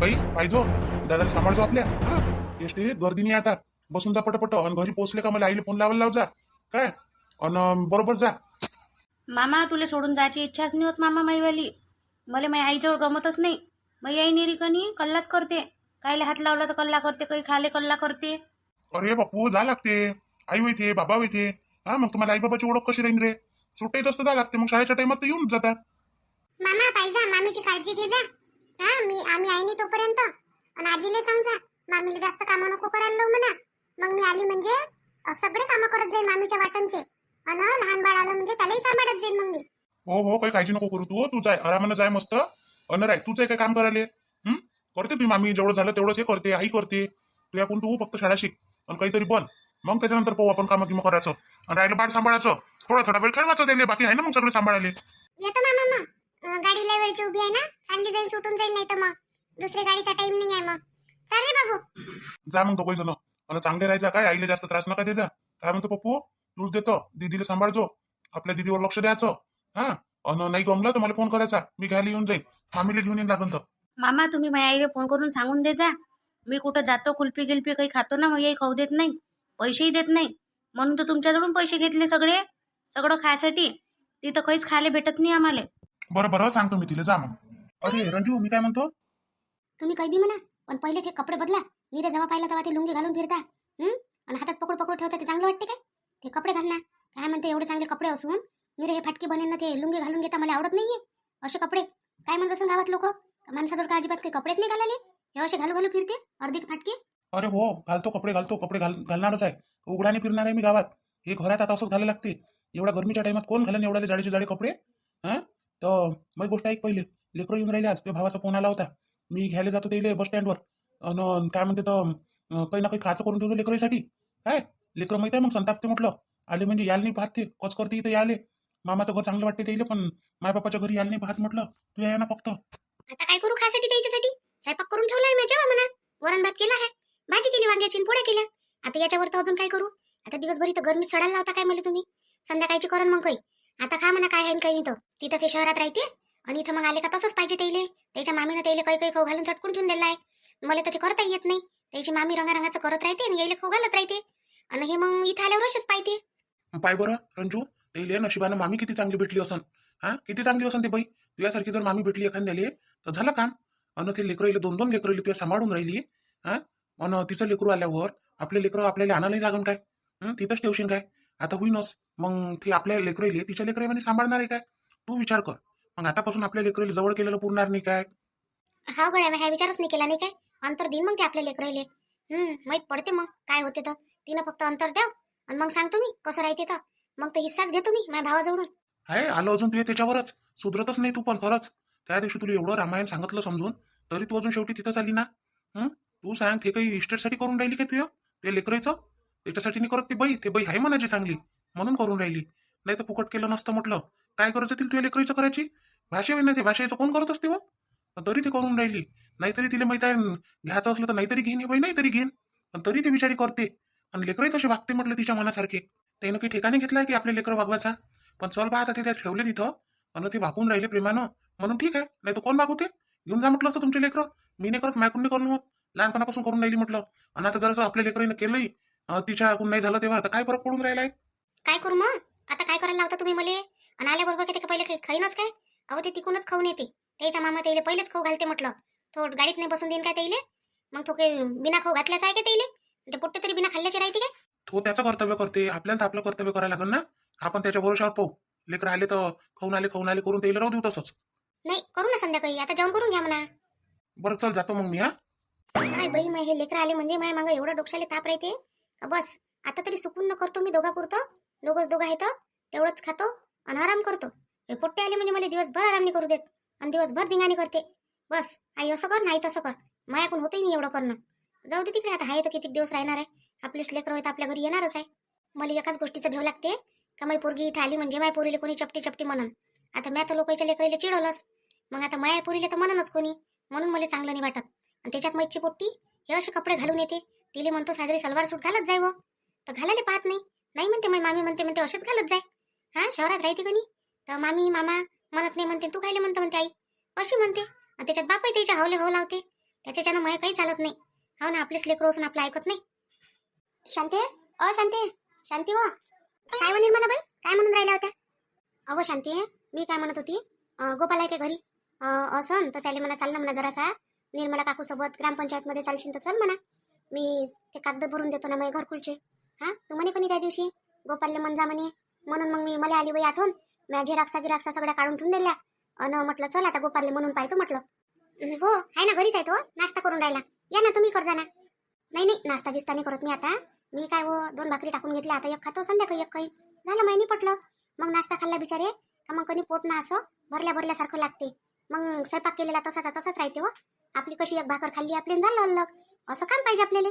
बाई पाहिजो दादाला सांभाळजो आपल्या. हा एसटी गर्दी नाही आता. बसून जा पटपट आणि घरी पोहोचले का मला आईला फोन लावायला लाव जा काय. आणि बरोबर जा. मामा तुला सोडून जायची इच्छाच नाही होत मामा माईवाली. मला माझ्या आईजवळ गमतच नाही. मग आई निरिकनी कल्लाच करते. कायले हात लावला तर कल्ला करते, काही खाले कल्ला करते. अरे बापू जा लागते. आई होते बाबा होते. हा मग तुम्हाला आई बाबाची ओळख कशी राहील रे. सुट्टीत असतं जा लागते. मग शाळेच्या टाइमात तर येऊन जातात. मामा पाहिजे मामीची काळजी घे जा. हा आम्ही आई नाही तोपर्यंत. आणि आजीला सांग जा मामीला जास्त कामं नको करायला लावू म्हणा. मग मी आली म्हणजे सगळे कामं करत जाईल मामीच्या वाटणचे. आणि लहान बाळ आलं म्हणजे त्यालाही सांभाळत जाईल मग मी. हो काही काळजी नको करू तू जाय आरामानं जाय मस्त. अन राय तूच काय काम करायला. करते तुम्ही मामी जेवढं झालं तेवढं ते करते. आई करते. तू याकून तू फक्त शाळा शिक आणि काहीतरी बन. मग त्याच्यानंतर पाहू आपण कामं किंवा करायचं. आणि राहिलं बाळ सांभाळायचं. थोडा वेळ खेळवायचं दिले. बाकी आहे ना मग सगळे सांभाळायला. येतो मामा मग. गाडीला वेळची उभी आहे ना. चालली जाईल सुटून जाईल. नाही तर मग दुसऱ्या गाडीचा टाइम नाही आहे मग. चल रे बाबू. जा मग दोघे जण. आणि चांगले राहायचा काय. आईला जास्त त्रास नका द्यायचा. काय म्हणतो पप्पू तूच देतो. दीदीला सांभाळजो. आपल्या दीदीवर लक्ष द्यायचं. हा आणि नाही जमलं तर मला फोन करायचा. मी घ्यायला येऊन जाईल. मामीला घेऊन येईन लागून तर. मामा तुम्ही माझ्या आईला फोन करून सांगून दे जा. मी कुठं जातो कुल्फी गिल्फी काही खातो ना, मग आई खाऊ देत नाही, पैसेही देत नाही. म्हणून तर तुमच्याकडून पैसे घेतले सगळं खायसाठी. तिथं काहीच खायला भेटत नाही आम्हाला. बरं सांगतो मी तिला. जा मग. अरे रंजू मी काय म्हणतो. तुम्ही काही बी म्हणा पण पहिले ते कपडे बदला. नीरे जेव्हा पाहिलं तेव्हा ते लुंगी घालून फिरता. आणि हातात पकड ठेवता. ते चांगलं वाटते काय. ते कपडे घालना. काय म्हणते एवढे चांगले कपडे असून नीरे हे फाटकी बनेन ना ते लुंगी घालून घेता. मला आवडत नाहीये असे कपडे. काय म्हणत असून गावात लोक माणसाजवळ का अजिबात काही कपडेच नाही घालाले. हे असे घालू फिरते अर्धे फाटके. अरे हो घालतो कपडे घालणारच आहे. उघडाने फिरणार आहे मी गावात. हे घरात आता असंच घालायला लागते. एवढ्या गरमीच्या टाइमात कोण घालन एवढ्या जाडीचे जाडे कपडे. हा तर मग गोष्ट ऐक पहिले. लेकरं येऊन राहिले. आज त्या भावाचा फोन आला होता. मी घ्यायला जातो ते बस स्टँडवर. आणि काय म्हणते तर काही ना काही खायचं करून ठेवतो लेकरासाठी. काय लेकरं माहिती आहे मग संतापते म्हटलं. आले म्हणजे यायला नाही पाहत ते. कच करते इथं याले. मामाचं घर चांगलं वाटते त्याला पण माय बापाच्या घरी यायला नाही पाहत म्हटलं. तू या ना फक्त. आता काय करू खासाठी त्याच्यासाठी. स्वयंपाक करून ठेवलाय मी जेव्हा म्हणा. वरण भात केला आहे. भाजी केली वांग्याची आणि पोळ्या केल्या. आता याच्यावर तर अजून काय करू. आता दिवसभरी तर गरमीत सडायला लावता काय मला तुम्ही. संध्याकाळची करण मग काही. आता खा म्हणा काय आहे काही इथं. तिथं ते शहरात राहते आणि इथं मग आले का तसंच पाहिजे त्याला. त्याच्या मामीनं त्याला काही खाऊ घालून चटकून ठेवून दिला आहे. मला तर ते करता येत नाही. त्याची मामी रंगारंगाचं करत राहते आणि यायला खाऊ घालत राहते. आणि हे मग इथं आल्यावर असेच पाहिजे. पाय बरं रंजू त्याला नशिबानं मामी किती चांगली भेटली असन. हा किती चांगली असन ते बाई. तुझ्यासारखी जर मामी भेटली एखाद्याला तर झालं काम. आणि ते लेकरं 2-2 लेकरं तुला सांभाळून राहिली. हा आणि तिचं लेकरू आल्यावर आपले लेकरं आपल्याला आणायला लागून काय. तिथंच ठेवशील काय. आता होईनच मग ते आपल्या लेकरं तिच्या लेकरं सांभाळणार आहे काय. तू विचार कर. मग आतापासून आपल्या लेकरं जवळ केलेलं पुरणार नाही काय. हा गड्या हा विचारच नाही केला नाही काय. अंतर देईन मग ते आपल्या लेकराले. माहित पडते मग काय होते तर. तिनं फक्त अंतर द्याव आणि मग सांगतो मी कसं राहते तर. मग तर हिस्साच घेतो मी माझ्या भावाजवळून. आहे आलो अजून तू त्याच्यावरच. सुधरतच नाही तू पण खरंच. त्या दिवशी तुला एवढं रामायण सांगितलं समजून तरी तू अजून शेवटी तिथंच आली ना. तू सांग ते काही इस्टेटसाठी करून राहिली काय तुझं ते लेकरायचं. त्याच्यासाठी नाही करत ते बाई आहे म्हणायची चांगली म्हणून करून राहिली. नाही तर फुकट केलं नसतं म्हटलं. काय करायचं तुला तुझ्या लेकरायचं करायची. भाषा ना ते भाषेचं कोण करत असते व. तरी ते करून राहिली. नाहीतरी तिला माहित आहे घ्यायचं असलं तर नाहीतरी घेईन बाई नाहीतरी घेईन. पण तरी ते विचारी करते. आणि लेकरही तसे वागते म्हटलं तिच्या मनासारखे. त्यानं काही ठिकाणी घेतलाय की आपले लेकर वागवायचा. पण चल बा आता ते त्या ठेवले तिथं आणि ते वागून राहिले प्रेमानं म्हणून ठीक आहे. नाही तर कोण वागवते. घेऊन जा म्हटलं असतं तुमचे लेकरं. मी नाही करत मायकून नाही करून लहानपणापासून करून राहिली म्हटलं. आणि आता जर आपल्या लेकरांनी केलंही तिच्याकडून नाही झालं तेव्हा आता काय फरक पडून राहिलाय. काय करू मग आता काय करायला लावता तुम्ही मला. आणि आल्याबरोबर ते पहिले खाईनच काय. अहो ते तिकूनच खाऊन येते. त्याचा मामा त्याला पहिलेच खाऊ घालते म्हटलं. तो गाडीत नाही बसून देईन काय त्याला. मग तो काही बिना खाऊ घातल्याचा आहे का त्याला. ते पोट्टे तरी बिना खाल्ल्याचे राहते काय. तो त्याचं कर्तव्य करते. आपल्याला तर आपलं कर्तव्य करायला लागेल ना. आपण त्याच्या भरोशावर पाहू. लेकर आले तर खाऊन आले करून त्याला राहू देऊ तसंच. नाही करू ना संध्याकाळी. आता जेवण करून घ्या म्हणा. बरं चल जातो मग मी. हा काय बाई मग हे लेकर आले म्हणजे माझ्या मागं एवढं डोक्याला ताप राहते. बस आता तरी सुकून न करतो मी दोघापुरतं. दोघं आहे तर तेवढंच खातो आणि आराम करतो. हे पोट्टे आले म्हणजे मला दिवसभर आराम नाही करू देत. आणि दिवसभर धिंगाणी करते. बस आई असं कर नाही तसं कर. मायाकून होतही नाही एवढं करणं. जाऊ दे तिकडे. आता आहे तर किती दिवस राहणार आहे. आपलेच लेकर होत आपल्या घरी येणारच आहे. मला एकाच गोष्टीचं भेव लागते का माई पोरगी इथं आली म्हणजे माय पोरीला कोणी चपटी म्हणून. आता मी तर लोकांच्या लेकरीला चिडवलंस. मग आता माया पोरीला तर म्हणूनच कोणी. म्हणून मला चांगलं नाही वाटत. आणि त्याच्यात मैची पोट्टी हे असे कपडे घालून येते. तिले म्हणतो साजरी सलवार सूट घालत जाय व. तर घालायला पाहत नाही. नाही म्हणते मामी म्हणते असेच घालत जाय. हा शहरात राहते कोणी तर मामी मामा म्हणत नाही म्हणते. तू खायला म्हणते आई अशी म्हणते. आणि त्याच्यात बापाही त्याच्या हवले हो लावते. त्याच्याच्यानं मला काही चालत नाही. हो ना, आपलेच लेकरं असून आपलं ऐकत नाही. शांते, शांते, शांती व काय म्हणेल मला बाई, काय म्हणून राहिल्या होत्या? अहो शांती, मी काय म्हणत होती, गोपाल आहे का घरी? असं तर त्याला म्हणा, चाल ना म्हणा जरासा निर्मला काकू सोबत ग्रामपंचायतमध्ये चालशील तर चल म्हणा, मी ते कागद भरून देतो ना माझ्या घरकुलचे. हा, तू म्हणे कोणी त्या दिवशी गोपालले मन जा म्हणे, म्हणून मग मी मला आली बाई आठवण, मी गिराक्सा सगळ्या काढून ठेवून दिल्या. अन म्हटलं चल आता गोपालले म्हणून पाहतो म्हटलं. हो आहे ना, घरीच आहे तो, नाश्ता करून राहिला. या ना तुम्ही, कर जा ना. नाही नाही, नाश्ता गिस्ता नाही करत मी आता. मी काय व 2 भाकरी टाकून घेतल्या, आता एक खातो, संध्याकाळी एक काही झालं, माहिती पटलं. मग नाश्ता खाल्ला बिचारे का मग कोणी पोट ना असं भरल्यासारखं लागते. मग स्वयंपाक केलेला तसाच राहते व. आपली कशी एक भाकर खाल्ली आपली झालं अलग, असं काम पाहिजे आपल्याला.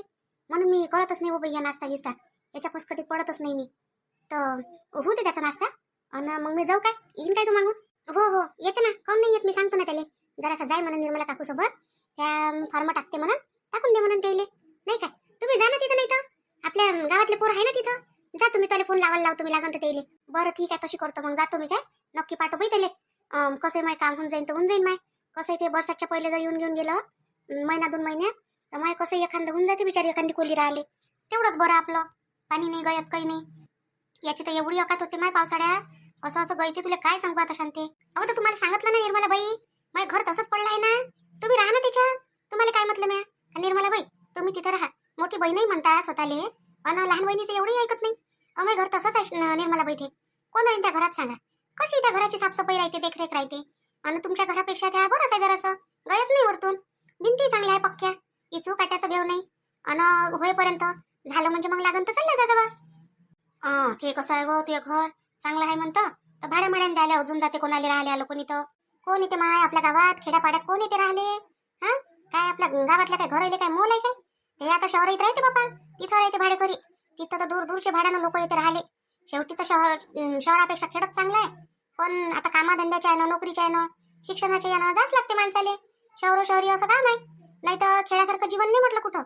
म्हणून मी करतच नाही बाबा या नाश्ता गिस्ता, याच्या फसकटीत पडतच नाही मी. तर होऊ दे त्याचा नाश्ता, आणि मग मी जाऊ काय, येईन काय तू मागून? हो येते ना, काऊन नाही येत, मी सांगतो ना त्याला. जरासा जाय म्हणून निर्मला काकू सोबत, त्या फॉर्म टाकते म्हणून, टाकून दे म्हणून त्याला. नाही काय तुम्ही जा ना तिथं, नाही तर आपल्या गावातले पोर आहे ना तिथं, जा तुम्ही, त्याला फोन लावायला लावतो मी लागन तर त्याला. बरं ठीक आहे, तशी करतो मग, जातो मी काय नक्की पाठव बाई त्याला. कसं माय काम होऊन जाईन तर होऊन जाईन माय. कसं ते बरसातच्या पहिले जर येऊन घेऊन गेलं महिना 2 महिन्यात, तर माय कसं एखादं होऊन जाते बिचारी, एखादी कोली राहिले तेवढंच बरं आपलं. पाणी नाही गळ्यात, काही नाही. याची तर एवढी अकात होते माय पावसाळ्यात, असं गळते, तुला काय सांगू आता शांते. अहो तर तुम्हाला सांगितलं ना निर्मला बाई, माझं घर तसंच पडलं आहे ना, तुम्ही राहा ना त्याच्यात. तुम्हाला काय म्हटलं मी निर्मला बाई, तुम्ही तिथं राहा. मोठी बहीणही म्हणता स्वतःले, आणि लहान बहिणीचं एवढी ऐकत नाही. माझं घर तसंच आहे निर्मला बाई. ते कोण राहील त्या घरात सांगा, कशी त्या घराची साफसफाई राहते, देखरेख राहते. आणि तुमच्या घरापेक्षा त्या बरंच आहे जरासं, गळत नाही वरतून, भिंती चांगल्या आहे पक्क्या, इचू काट्याचा बेव नाही. आणि होईपर्यंत झालं म्हणजे मग लागन तर चाललं जा बस. ते कसं आहे गो, ते घर चांगलं आहे म्हणतं, तर भाड्यामाड्याने द्यायला अजून जाते, कोणाला राहिले आलं कोणी तर. कोण येते माय आपल्या गावात खेड्यापाड्यात, कोण येते राहिले? हा, काय आपल्या गावातल्या काय घर काय मोल आहे काय? हे आता शहरात राहते बाबा, तिथं राहते भाडेकरी, तिथं तर दूरचे भाड्यानं लोक येते राहिले. शेवटी तर शहरापेक्षा खेडत चांगलं आहे. पण आता कामाधंद्याच्या आहे ना, नोकरीच्या आहे ना, शिक्षणाच्या यानं जाच लागते माणसाले. शहरी असं काम आहे, नाही तर खेड्यासारखं जीवन नाही म्हटलं कुठं.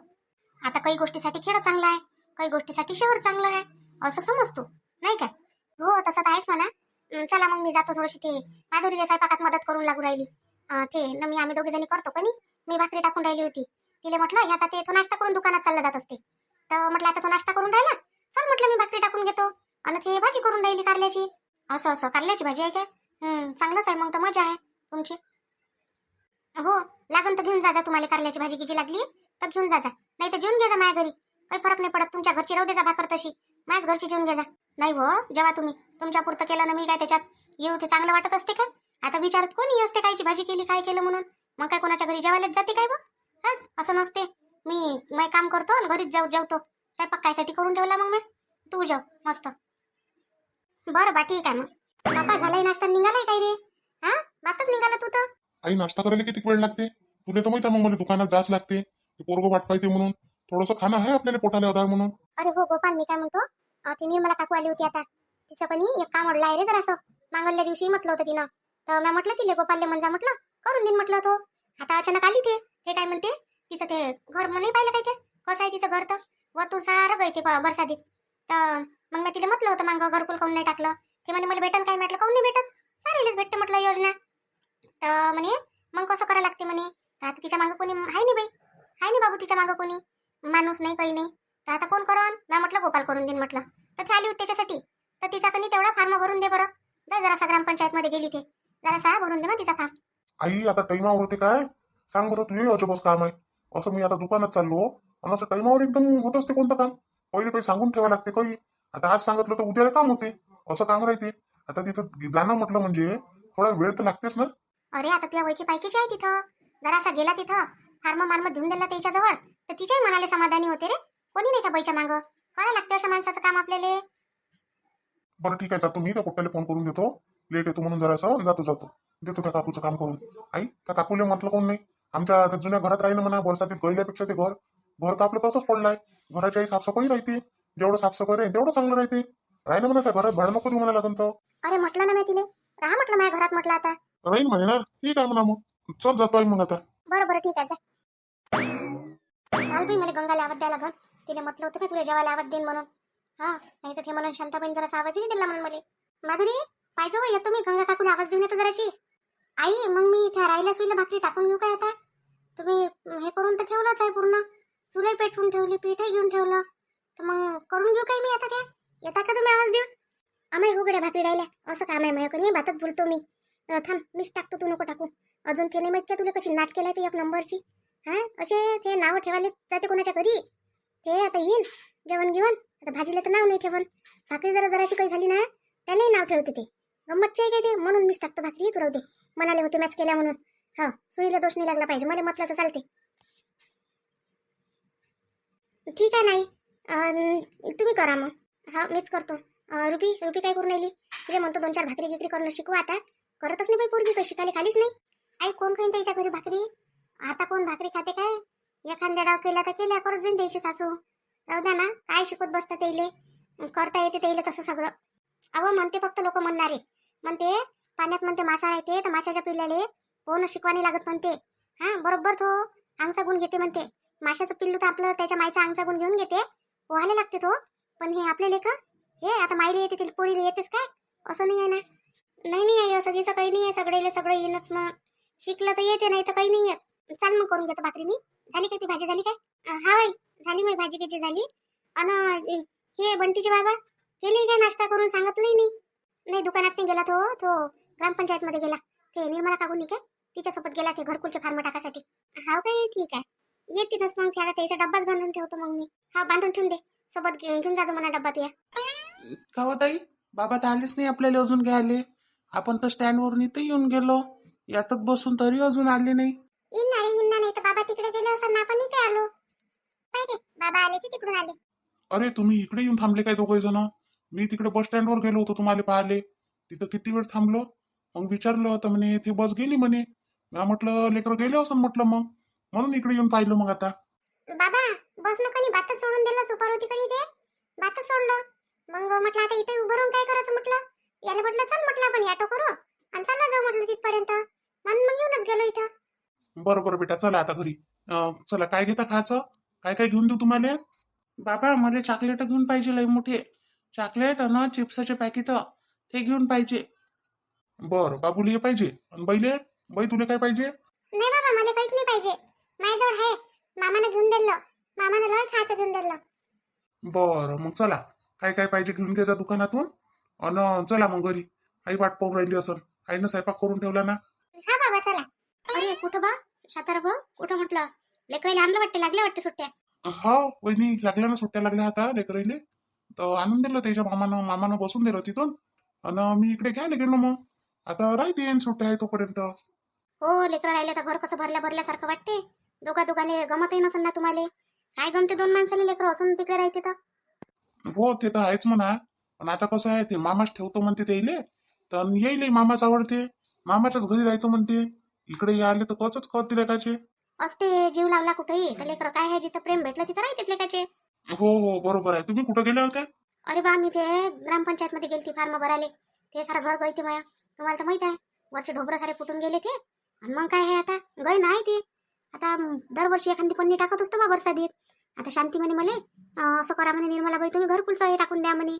आता काही गोष्टीसाठी खेड चांगलं आहे, काही गोष्टीसाठी शहर चांगलं आहे, असं समजतो नाही काय? हो तसं तर आहेच म्हणा. चला मग मी जातो, थोडीशी ते माधुरीच्या स्वयंपाकात मदत करून लागू राहिली. ते न मी आम्ही 2 जणी करतो का नाही, मी भाकरी टाकून राहिली होती. तिला म्हटलं ह्याचा ते तो नाश्ता करून दुकानात चालला जात असते, तर म्हटलं आता तो नाश्ता करून राहिला, चल म्हटलं मी भाकरी टाकून घेतो, आणि ते भाजी करून राहिली कारल्याची. असं कारल्याची भाजी आहे काय? चांगलंच आहे मग, तर मजा आहे तुमची. हो लागन तर घेऊन जा, तुम्हाला कारल्याची भाजी गिजी लागली तर घेऊन जा, नाही तर जेवून घे जा माझ्या घरी, काही फरक नाही पडत. तुमच्या घरची राहू दे जा भाकर तशी, माझ्याच घरची जेवून घे जा. नाही हो, जेव्हा तुम्ही तुमच्या पुरतं केलं ना, मी काय त्याच्यात येऊ ते चांगलं वाटत असते का? आता विचारत कोणी असते कायची भाजी केली, काय केलं म्हणून, मग काय कोणाच्या घरी जेवायलाच जाते काय? बघ असं नसते. मी काम करतो आणि घरीच जेवतो. स्वयंपाक कायसाठी करून ठेवला मग मी, तू जेव मस्त. बरं बा ठीक आहे मग. बापा झालाय नाश्ता, निघालाय काय रे? हा बातच निघाला तू तर. आई नाश्ता करायला किती वेळ लागते तुला तर माहिती आहे, मग मला दुकानात जाच लागते, पोरगं वाट पाहिजे म्हणून. थोडंसं खाणं आहे आपल्याला पोटाला आधार म्हणून. अरे हो गोपाल, मी काय म्हणतो, ती निर्मला काकू आली होती आता, तिचं पण एक काम अडलं आहे रे जरासं. मागल्या दिवशी म्हटलं होतं तिनं, तर मी म्हटलं तिले गोपालले म्हणजे म्हटलं करून देईन म्हटलं. तो आता अचानक आली ते काय म्हणते, तिचं ते घर नाही पाहिलं काय, ते कसं आहे तिचं घर, तर वरतून सारं गळते बरसातीत. तर मग मी तिला म्हटलं होतं मागं घरकुल काऊन नाही टाकलं, ते म्हणे मला भेटन काय, म्हटलं काऊन नाही भेटत, सारेलेच भेटते म्हटलं योजना. तर म्हणे मग कसं करायला लागते म्हणे, तर आता तिच्या मागं कोणी आहे नाही बाई, आहे नाही बाबू तिच्या मागं कोणी माणूस नाही, काही नाही. तर आता कोण करण, मी म्हटलं गोपाल करून देईन म्हटलं. तर ती आली होती त्याच्यासाठी, तर तिचा कधी तेवढा फॉर्म भरून दे बरं, जा जरासा ग्रामपंचायतमध्ये गेली ते, जरासा भरून दे मग तिचा फॉर्म. आई आता टाइमावर होते काय सांग बरं, तुझे अजबच काम आहे. असं मी आता दुकानात चाललो आणि असं टाइमावर एकदम होत असते कोणतं काम, पहिले काही सांगून ठेवा लागते काही. आता आज सांगितलं तर उद्याला काम होते, असं काम राहते. आता तिथं जाणं म्हटलं म्हणजे थोडा वेळ तर लागतेच ना. अरे आता तुझ्या वैकी पायकीची आहे तिथं, जरासा गेला तिथं फार्म मार्म घेऊन दिला त्याच्या जवळ, तर तिच्याही मनाला समाधानी होते रे. कोणी नाही त्या बाईच्या मागं, करायला लागते अशा माणसाचं काम आपल्याला. बरं ठीक आहे, जातो मी त्या पोट्ट्याला फोन करून देतो, लेट येतो म्हणून जरासं, जातो देतो त्या काकूचं काम करून. आई त्या काकूले म्हटलं कोण नाही, आमच्या त्या जुन्या घरात राहिलं म्हणा, बरसातीत गळल्यापेक्षा ते घर तर आपलं तसंच पडलंय. घराच्याही साफसफाई राहते, जेवढं साफसफाई राहील तेवढं चांगलं राहते. राहिलं म्हणा त्या घरात भाडं नको देऊ म्हणा लागन तर. अरे म्हटलं ना मी तिले, राहा म्हटलं माझ्या घरात म्हटलं. आता राहील म्हणे ना, ठीक आहे म्हणा, मग चल जातो आई मग आता. बरं ठीक आहे, जा. चाल बाई, मला गंगाला आवाज द्यायला लागल, तिला म्हटलं होतं का तुला जेवायला आवाज देईन म्हणून. हा नाही तर ते म्हणून शांताबाईन जरा आवाज नाही दिला म्हणून मला. माधुरी पाहिजे हो, येतो मी गंगा काकूला आवाज देऊन येतो जराशी. आई मग मी त्या राहिल्या सुईला भाकरी टाकून घेऊ काय आता, तुम्ही हे करून तर ठेवलंच आहे पूर्ण. चुलही पेटवून ठेवली, पीठही घेऊन ठेवलं. तर मग करून घेऊ काय मी आता काय? येता का तुम्ही आवाज देऊन? आम्ही उघड्या भाकरी राहिल्या. असं काम आहे माझ्याकडे, भातात बोलतो मी. थांब, मीच टाकतो, तू नको टाकू. अजून ते नाही माहित का तुला कशी नाट केलाय ते एक नंबरची. हा, असे ते नाव ठेवायला जाते कोणाच्या घरी. ते आता येईन जेवण घेऊन. आता भाजीला तर नाव नाही ठेवण. भाकरी जराशी काही झाली ना त्यालाही नाव ठेवते ते. गंमतची आहे काय ते, म्हणून मीच टाकतो भाकरी. तू राहू दे, म्हणाले होते मॅच केल्या म्हणून. हा, सुईला दोष नाही लागला पाहिजे, मला म्हटलं तर चालते. ठीक आहे नाही, तुम्ही करा मग. हा, मीच करतो. रुपी काय करून राहिली? तिला म्हणतो 2-4 भाकरी गिकरी करणं शिकू. आता करतच नाही बाई पोरगी, काही शिकायला खालीच नाही. आई कोण खाईन त्याच्या घरी भाकरी? आता कोण भाकरी खाते काय? एखाद्या डाव केला तर केल्या, करत जाईन त्याची सासू. राहू द्या ना, काय शिकवत बसता त्याइले? करता येते त्याइले तसं सगळं. अहो म्हणते फक्त लोक म्हणणारे. म्हणते पाण्यात म्हणते मासा राहते तर माशाच्या पिल्ल्याले पोहणं शिकवाने लागत म्हणते. हा, बरोबर तो अंगचा गुण घेते म्हणते. माशाचं पिल्लू तर आपलं त्याच्या मायचा अंगचा गुण घेऊन घेते, पोहायला लागते तो. पण हे आपले लेकरं, हे आता मायला येते तिला पोरीला येतेच काय? असं नाही आहे ना. नाही आहे, सगळीचं काही नाही आहे. सगळेले सगळं येईनच मग. शिकलं तर येते, नाही तर काही नाही येत. चाल मग करून घेतो भाकरी मी. झाली काय ती भाजी? झाली काय? हा बाई, झाली मग भाजी किती झाली. आणि हे बंटीचे बाबा हे नाही काय नाश्ता करून सांगितलंही नाही. नाही, दुकानात नाही गेला तो ग्रामपंचायत मध्ये गेला. ते निर्मला काकू नाही काय, तिच्यासोबत गेला ते घरकुलचे फॉर्म टाकासाठी. हाव काय, ठीक आहे. येतीलच मग त्याला त्याचा डब्बाच बांधून ठेवतो मग मी. हा, बांधून ठेवून दे, सोबत घेऊन जाजो म्हणा डब्बा तुया. कावताई, बाबा तर आलेच नाही आपल्याला अजून घ्यायले. आपण तर स्टँडवरून इथं येऊन गेलो, यातच बसून तरी अजून आले नाही. येणार नाही तर बाबा तिकडे गेले असं ना, आपण इकडे आलो. पाहिजे बाबा आले की तिकडून आले. अरे तुम्ही इकडे येऊन थांबले काय दोघे जण? मी तिकडे बस स्टँडवर गेलो होतो तुम्हाला पाहिले. तिथं किती वेळ थांबलो. मग विचारलं होतं म्हणे ते बस गेली म्हणे. मी म्हटलं लेकरं गेले असं म्हटलं, मग म्हणून इकडे येऊन पाहिलं. मग आता बाबा बस नको नी, बातच सोडून दिलं. सुपर होती कधी ते बातच सोडलं. मग म्हटलं आता इथे उभं राहून काय करायचं म्हटलं. याला म्हटलं चल, म्हटलं आपण ऑटो करू आणि चालला जाऊ म्हटलं तिथपर्यंत. म्हणून मग येऊनच गेलो इथं. बरं बेटा, चला आता घरी. चला, काय घेता खायचं? काय काय घेऊन देऊ तुम्हाला? बाबा मला चॉकलेट घेऊन पाहिजे, लय मोठे चॉकलेट आणि चिप्सचे पॅकेट ते घेऊन पाहिजे. बरं, बाबूला हे पाहिजे. आणि बाई तुला काय पाहिजे? नाही बाबा, मला काहीच नाही पाहिजे. माझ्याजवळ आहे, मामाने घेऊन दिलं. मामाने लय खायचं घेऊन दिलं. बरं, मग चला, काय काय पाहिजे घेऊन घ्यायचा दुकानातून. आणि चला मग घरी. आई वाट पाहून राहिली असन. आईनं स्वयंपाक करून ठेवला ना. हा बाबा चला. अरे कुठं बा सातारा भाऊ, कुठं म्हटलं? लेकराला आणलं वाटते, लागल्या वाटते सुट्ट्या. हा वहिनी, लागल्या ना सुट्ट्या लागल्या आता लेकराईले. तर आणून दिलं त्याच्या मामानं बसून दिलं तिथून. आणि मी इकडे घ्यायला गेलो. मग आता राहते सुट्ट्या आहे तोपर्यंत. हो, लेकरं राहिले तर घर कसं भरल्यासारखं वाटते. दोघांनी गमतही नसन ना तुम्हाला. काय गमते 2 माणसाला लेकरं असून तिकडे राहते तर. हो, ते तर आहेच म्हणा. पण आता कसं आहे, ते मामाच ठेवतो म्हणते त्याइले. तर येईल मामाच आवडते, मामाच्याच घरी राहतो म्हणते. इकडे आले तर कचच करते लेकाचे. असते जीव लावला कुठेही तर लेकरं काय आहे, जिथं प्रेम भेटलं तिथं राहते लेकाचे. हो, बरोबर आहे. तुम्ही कुठं गेल्या होत्या? अरे बा, मी ते ग्रामपंचायत मध्ये गेलती फॉर्म भराले. ते सारं घर गळते माया, तुम्हाला तर माहित आहे. वरचे ढोबरं सारे फुटून गेले ते. आणि मग काय आहे आता, गळ नाही ते. आता दरवर्षी एखादी पन्नी टाकत असतो बा बरसादीत. आता शांती म्हणे मला असं करा म्हणे, निर्मला बाई तुम्ही घरकुलचं हे टाकून द्या म्हणे.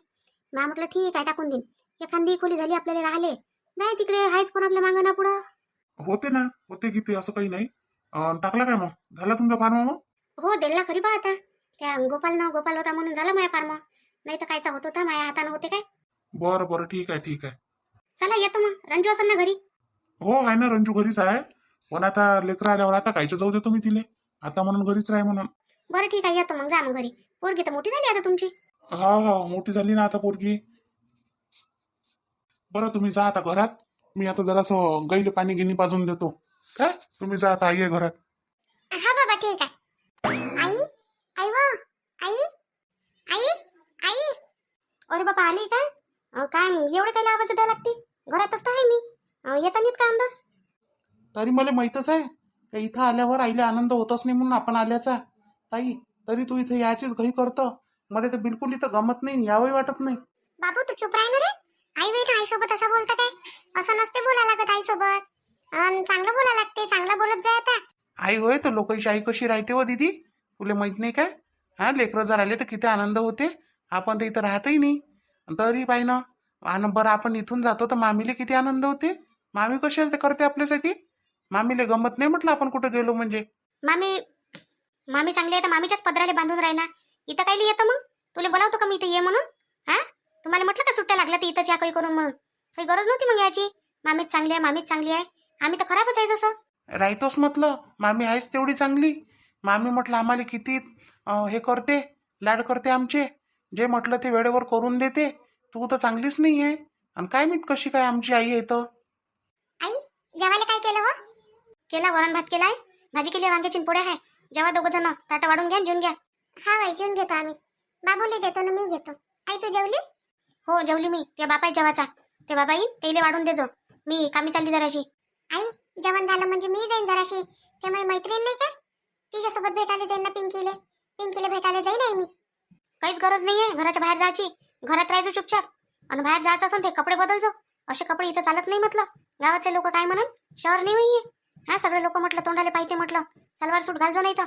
मी म्हटलं ठीक आहे, टाकून देईन. एखादी खोली झाली आपल्याला राहिले नाही, तिकडे आहेच कोण आपल्या मागं ना पुढं. होते ना, होते की ते, असं काही नाही. टाकला काय मग? झाला तुमचा फार्म मग? हो, दिला खरी बा. आता त्या गोपाल होता म्हणून झाला माझ्या फार्म. नाही तर कायचा होत होता, माझ्या हातानं होते काय. बरं, ठीक आहे. चला येतो मग. रंजू असेल ना घरी? हो आहे ना, रंजू घरीच आहे. पण आता लेकरं आल्यावर आता कायचं जाऊ देतो मी तिले. आता म्हणून घरीच राह म्हणून. बरं ठीक आहे, येतो मग. जा मग घरी. पोरगी तर मोठी झाली आता तुमची. हा, मोठी झाली ना आता पोरगी. बरं, तुम्ही जा आता घरात. मी आता जरासं गाईले पाणी गिनी पाजून देतो. काय तुम्ही जा आता, आई आहे घरात. हा बाबा ठीक आहे. आई आई वा आई आई आई. अरे बाबा आली काय? काय एवढे काय आवाज द्यायला लागते? घरातच तर आहे मी. येता नाहीत का अंदर? तरी मला माहीतच आहे का इथं आल्यावर आईला आनंद होतच नाही म्हणून आपण आल्याचा. ताई, तरी तू इथं याचीच घाई करतो. मला तर बिलकुल इथं गमत नाही, यावंही वाटत नाही. बाबू तू चुप राही ना रे. आई वेळ आईसोबत असं बोलतं काय? असं नसते बोलायला लागत आईसोबत. चांगलं बोलायला लागते, चांगलं बोलत जाय आता. आई होय, तर लोकांची आई कशी राहते हो दीदी, तुला माहित नाही काय? हा, लेकरं जर आले तर किती आनंद होते. आपण तर इथं राहतही नाही, तरी पाहि ना. आणि बरं आपण इथून जातो तर मामीले किती आनंद होते. मामी कशी करते आपल्यासाठी. मामीले गमत नाही म्हटलं आपण कुठं गेलो म्हणजे. मामी मामी चांगली आहे तर मामीच्याच पदराला बांधून राहिना. इथं कायली येतं मग? तुला बोलावतो का मी इथं ये म्हणून? हा, तुम्हाला म्हटलं का सुट्ट्या लागल्या तर इथंच या काही करून म्हणून? काही गरज नव्हती मग याची. मामीच चांगली आहे, मामीच चांगली आहे. आम्ही तर खराबच आहे जसं. राहतोच म्हटलं, मामी आहेच तेवढी चांगली. मामी म्हटलं आम्हाला किती हे करते, लाड करते आमचे. जे म्हटलं ते वेळेवर करून देते. तू तर चांगलीच नाही आहे. आणि काय माहित कशी काय आमची आई आहे तर. आई, जेवायला काय केलं व? केला वरण भात केलाय, भाजी केली वांग्याची पोळ्या आहे. जेव्हा दोघं जण ताटा वाढून घ्या, जेवून घ्या. हा बाई, जेवून घेतो आम्ही. बाबूले देतो ना, मी घेतो. आई तू जेवली? हो जेवली मी. ते बापाई जेवाचा. ते बाबाई तेले वाढून देजो. मी कामी चालली जराशी. आई, जेवण झालं म्हणजे मी जाईन जराशी. ते माझी मैत्रीण नाही का, तिच्यासोबत भेटायला जाईन ना पिंकीले. पिंकीले भेटायला जाईन आई मी. काहीच गरज नाहीये घराच्या बाहेर जायची. घरात राहायचो चुपचाप. आणि बाहेर जायचं असेल ते कपडे बदलजो. असे कपडे इथं चालत नाही म्हटलं. गावातले लोक काय म्हणन, शहर नाही होईये. हा, सगळे लोक म्हटलं तोंडाले पाहिजे म्हटलं सलवार सूट घालजो नाही तर.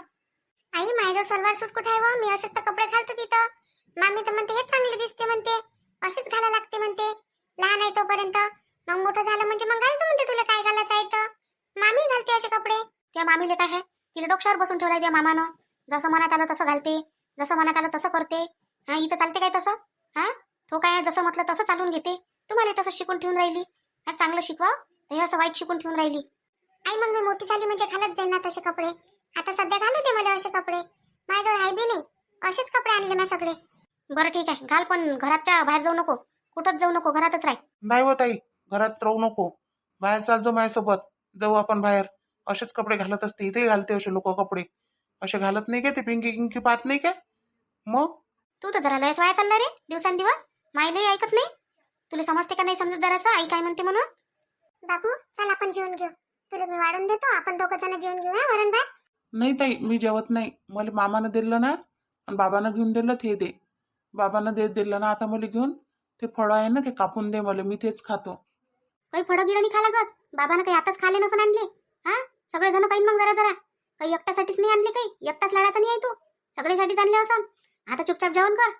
आई, माझ्याजवळ सलवार सूट कुठे आहे व? मी असेच तर कपडे घालतो तिथं. मामी तर म्हणते हेच चांगले दिसते म्हणते, असेच घाला लागते म्हणते. लहान आहे तोपर्यंत, मग मोठं झालं म्हणजे मग घालतो म्हणते तुला काय घालायचं आहे तर. मामी घालते असे कपडे. त्या मामीले काय आहे, तिला डोक्यावर बसून ठेवलाय त्या मामानं. जसं मनात आलं तसं घालते, जसं मनात आलं तसं करते. हा, इथं चालते काय तसं? हा, तो काय जसं म्हटलं तसं चालून घेते. तुम्हाला तसं शिकून ठेवून राहिली. हा, चांगलं शिकवा, तर हे असं वाईट शिकून ठेवून राहिली. आई, मग मी मोठी झाली म्हणजे घालत जाईन ना तसे कपडे. आता सध्या घालू दे मला असे कपडे. माझ्याजवळ आहे बी नाही, असेच कपडे आणले ना सगळे. बरं ठीक आहे, घाल, पण घराच्या बाहेर जाऊ नको, कुठंच जाऊ नको, घरातच राह. नाही होत आई, घरात राहू नको. बाहेर चालजो माझ्यासोबत, जाऊ आपण बाहेर. असेच कपडे घालत असते, इथेही घालते असे लोक कपडे. असे घालत नाही का ते पिंकी किंकी पाहत नाही का मग? तू तर जरा लयच वाया चालला रे दिवसांदिवस. माईलाही ऐकत नाही. तुला समजते का नाही समजत जरासं आई काय म्हणते म्हणून? बाबू चल आपण जेवण घेऊ. तुला मी वाढून देतो, आपण दोघं जण जेवण घेऊ. हा, वरण भात. नाही ताई, मी जेवत नाही. मला मामानं दिलं ना, आणि बाबानं घेऊन दिलं ते दे. बाबानं दिलं ना आता मला घेऊन. ते फळं आहे ना ते कापून दे मला, मी तेच खातो. काही फळं गिळं नाही खाला गत. बाबानं काही आताच खाले नसून आणले. हा, सगळे जण काही मग जरा जरा. काही एकट्यासाठीच नाही आणले, काही एकटाच लढाचा नाही आहे तू. सगळ्यासाठीच आणले असं. आता चुपचाप जेवण कर.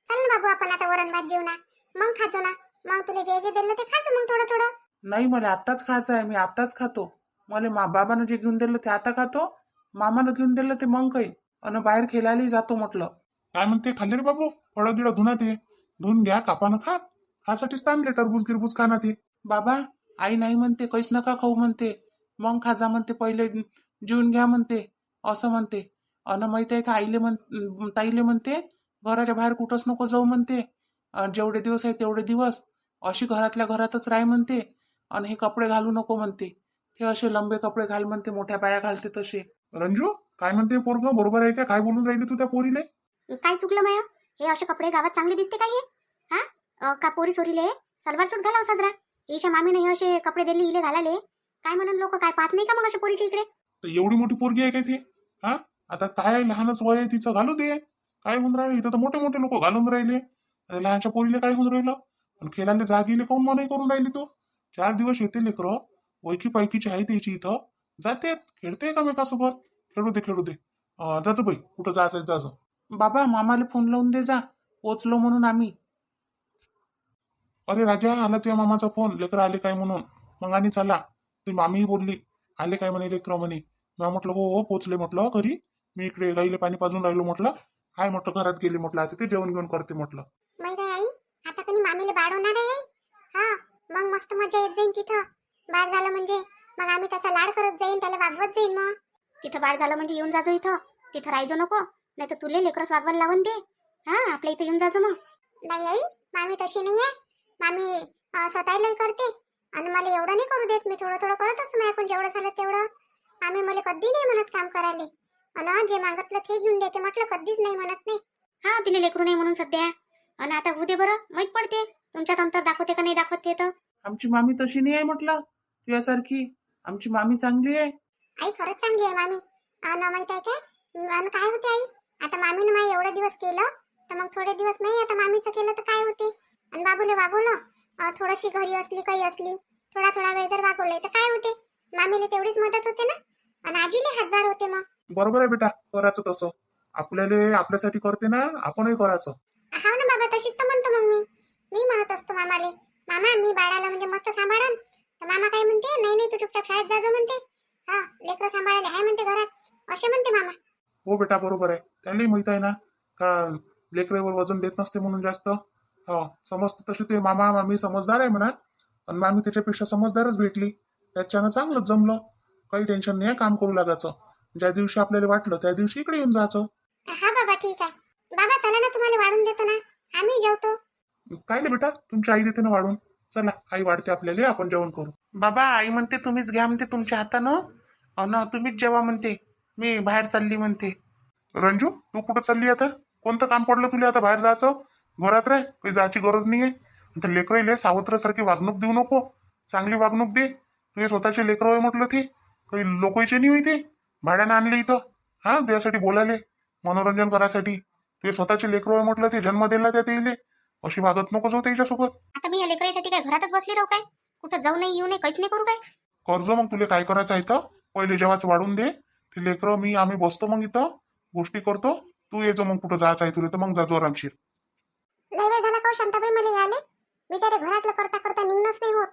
चल ना बाबू, आपण आता वरण भात जेवू ना, मग खातो ना. मग तुला जे जे दिलं ते खायचं मग थोडं थोडं. नाही, मला आत्ताच खायचं आहे, मी आत्ताच खातो. मला बाबानं जे घेऊन दिलं ते आता खातो. मामानं घेऊन दिलं ते मग काही. आणि बाहेर खेळायला जातो म्हटलं. काय म्हणते, खाल्ले रे बाबू? फळं गिळं धुना ते. धुवून घ्या, कापानं खा. खासाठीच आणले, टरबूज गिरबूज खा ना ते. बाबा, आई नाही म्हणते, काहीच नका खाऊ म्हणते. मग खाजा म्हणते, पहिले जेवून घ्या म्हणते, असं म्हणते. अन माहिती आहे का, ताईले म्हणते घराच्या बाहेर कुठंच नको जाऊ म्हणते. जेवढे दिवस आहे तेवढे दिवस अशी घरातल्या घरातच राह म्हणते. आणि हे कपडे घालू नको म्हणते. हे असे लंबे कपडे घाल म्हणते, मोठ्या बाया घालते तसे. रंजू, काय म्हणते पोरगं? बरोबर आहे का? काय बोलून राहिली तू त्या पोरीले? काय चुकलं माया? हे असे कपडे गावात चांगले दिसते काय हे? हा, का पोरी सोरीले सलवार सूट घालाव साजरा. हिच्या मामीने हे असे कपडे दिले हिले घालाले. काय म्हणून लोक काय पाहत नाही का मग अशा पोरीच्या इकडे? तर एवढी मोठी पोरगी आहे काय ते? हा, आता काय लहानच वय आहे तिचं, घालू दे. काय होऊन राहिले इथं? तर मोठे मोठे लोक घालून राहिले. लहानच्या पोरीले काय होऊन राहिलं? आणि खेळायला जागेले काऊन मनाई करून राहिली तो? 4 दिवस येते लेकरं, वैकी पैकीची आहे त्याची इथं, जाते खेळते एकामेकासोबत. खेळू दे खेळू दे. जातो बाई, कुठं जायचं जायचं. बाबा, मामाला फोन लावून दे जा, पोचलो म्हणून आम्ही. अरे राजा, आला तुझ्या मामाचा फोन, लेकर आले काय म्हणून. मग आणि चला, तुझी मामी बोलली आले काय म्हणे लेकर म्हणे. मी म्हटलं हो हो पोचले म्हटलं घरी. मी इकडे गाईले पाणी पाजून राहिलो म्हटलं. हाय म्हटलं घरात गेली म्हटलं, आता ते जेवण घेऊन करते म्हटलं. माहिती आहे आई, आता कधी मामीला बाळवणार आहे. हा, मग मस्त मजा येत जाईन तिथं. बाळ झालं म्हणजे मग आम्ही त्याचा लाड करत जाईन, त्याला वागवत जाईन. मग तिथं बाळ झालं म्हणजे येऊन जाजो इथं. तिथं राहायचो नको, नाही तर तुले लेकरच वागवायला लावून दे. हा, आपल्या इथं येऊन जाजो मग. नाही आई, मामी तशी नाही आहे. मामी स्वतःला करते आणि मला एवढं नाही करू देत. मी थोडं थोडं करत असतो, माझ्याकडून जेवढं झालं तेवढं. आम्ही मला कधी नाही म्हणत काम करायला. आणि जे मागतलं ते घेऊन देते म्हटलं, कधीच नाही म्हणत नाही. हा, तिने लेकरू नाही म्हणून सध्या. आणि आता होऊ दे बरं, माहित पडते तुमच्यात अंतर दाखवते का नाही दाखवत ते तर. आमची मामी तशी नाही आहे म्हटलं तुझ्यासारखी. आमची मामी चांगली आहे. आई खरंच चांगली आहे मामी. माहित आहे काय? आणि काय होते आई, आता मामीनं माई एवढे दिवस केलं, तर मग थोडे दिवस नाही आता मामीचं केलं तर काय होते? आणि बाबूले वागवलं, थोडीशी घरी असली काही असली, थोडा थोडा वेळ जर वागवले तर काय होते? मामीला तेवढीच मदत होते ना, आणि आजीले हातभार होते. मग बरोबर आहे बेटा, करायचं तसं. आपल्याला आपल्यासाठी करते ना, आपणही करायचं. हा ना बाबा, तशीच तर म्हणतो मग मी म्हणत असतो मामाले, मामा मी बाळाला म्हणजे मस्त सांभाळन. तर मामा काय म्हणते, नाही नाही तू चुपचाप शाळेत जाजो म्हणते. हा, लेकरं सांभाळायला आहे म्हणते घरात. असे म्हणते मामा. हो बेटा बरोबर आहे. त्यालाही माहित आहे ना का लेकरेवर वजन देत नसते म्हणून जास्त. हो समजते तशी ते मामा मामी समजदार आहे म्हणा, पण मामी त्याच्यापेक्षा समजदारच भेटली. त्याच्यानं चांगलंच जमलं. काही टेन्शन नाही काम करू लागायचं. ज्या दिवशी आपल्याला वाटलं त्या दिवशी इकडे येऊन जायचं. हा बाबा ठीक आहे. बाबा चला ना, तुम्हाला वाढून देतो ना, आम्ही जेवतो. काय नाही बेटा तुमची आई देते ना वाढून. चला आई वाढते आपल्याला, आपण जेवण करू. बाबा आई म्हणते तुम्हीच घ्या म्हणते तुमच्या हातानं, अन तुम्हीच जेवा म्हणते, मी बाहेर चालली म्हणते. रंजू तू कुठं चालली आता? कोणतं काम पडलं तुला आता बाहेर जायचं? घरात राह, काही जायची गरज नाहीये. लेकराईले सावत्रसारखी वागणूक देऊ नको, चांगली वागणूक दे. तुझे स्वतःचे लेकर होय म्हटलं ते काही लोकांचे नाही होई ते. भाड्यानं आणले इथं हा त्यासाठी बोलायले, मनोरंजन करायसाठी. तुझे स्वतःचे लेकर होय म्हटलं ते, जन्म दिला त्या तेले. अशी वागत नकोस हो त्याच्यासोबत. आता मी या लेकराईसाठी काय घरातच बसली राहू काय? कुठं जाऊ नाही येऊ नाही काहीच नाही करू काय? कर्ज मग तुला काय करायचं आहे इथं? पहिले जेव्हाच वाढून दे. ते लेकरं मी आम्ही बसतो मग इथं गोष्टी करतो. तू ये जो मग कुठं जायचं आहे तुला तर मग जाजो आरामशीर. लय वेळ झाला का शांताबाई मला याले? बिचारे घरातलं करता करता निघणंच नाही होत.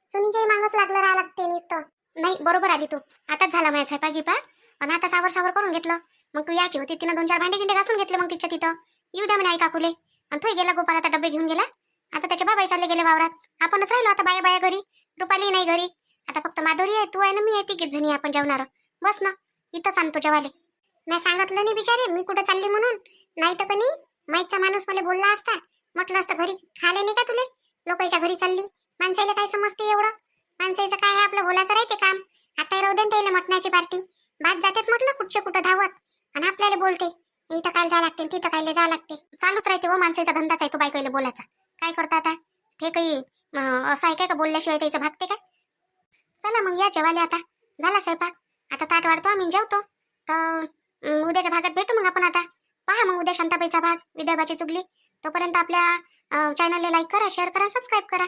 सुनीच्याही मागच लागलं राहा लागते नुसतं. नाही बरोबर आली तू. आताच झाला माझ्या स्वयंपाक गिपाक आणि आता सावर करून घेतलं. मग तू यायची होती, तिनं 2-4 भांडे गिंडे घासून घेतले मग तिच्या तिथं. येऊ द्या म्हणे आई काकुले. आणि तो गेला गोपाल, आता डबे घेऊन गेला. आता त्याचे बाबाई चालले गेले वावरात. आपणच राहिलो आता बाया बाया घरी. रुपाली नाही घरी. आता फक्त माधुरी आहे, तू आहे ना, मी आहे, तिघीच जणी आपण जेवणार. बस ना इथंच आणतो जेवाले. मी सांगितलं नाही बिचारे मी कुठं चालली म्हणून. नाही तर कनी माईचा माणूस मला बोलला असता, म्हटलं असतं घरी खाले नाही का तुले, लोकांच्या घरी चालली. माणसाला काय समजते एवढं? माणसाचं काय आहे, आपलं बोलायचं राहते काम. आता राहू दे त्याला मटणाची पार्टी. भात जातेत म्हटलं कुठचे कुठं धावत, आणि आपल्याला बोलते इथं काय जा लागते तिथं काय जा लागते. चालूच राहते व माणसाचा धंदाच आहे तो बायकोला बोलायचा. काय करता आता ते काही असं आहे काय का बोलल्याशिवाय त्याचं भागते काय? चला मग या जेवाले. आता झाला स्वयंपाक, आता ताट वाढतो आम्ही जेवतो. तर उद्याच्या भागात भेटू मग आपण. आता पहा मग उद्या शांताबाईचा भाग, विदर्भाची चुगली. तोपर्यंत आपल्या चॅनलला लाईक करा, शेअर करा, सबस्क्राईब करा.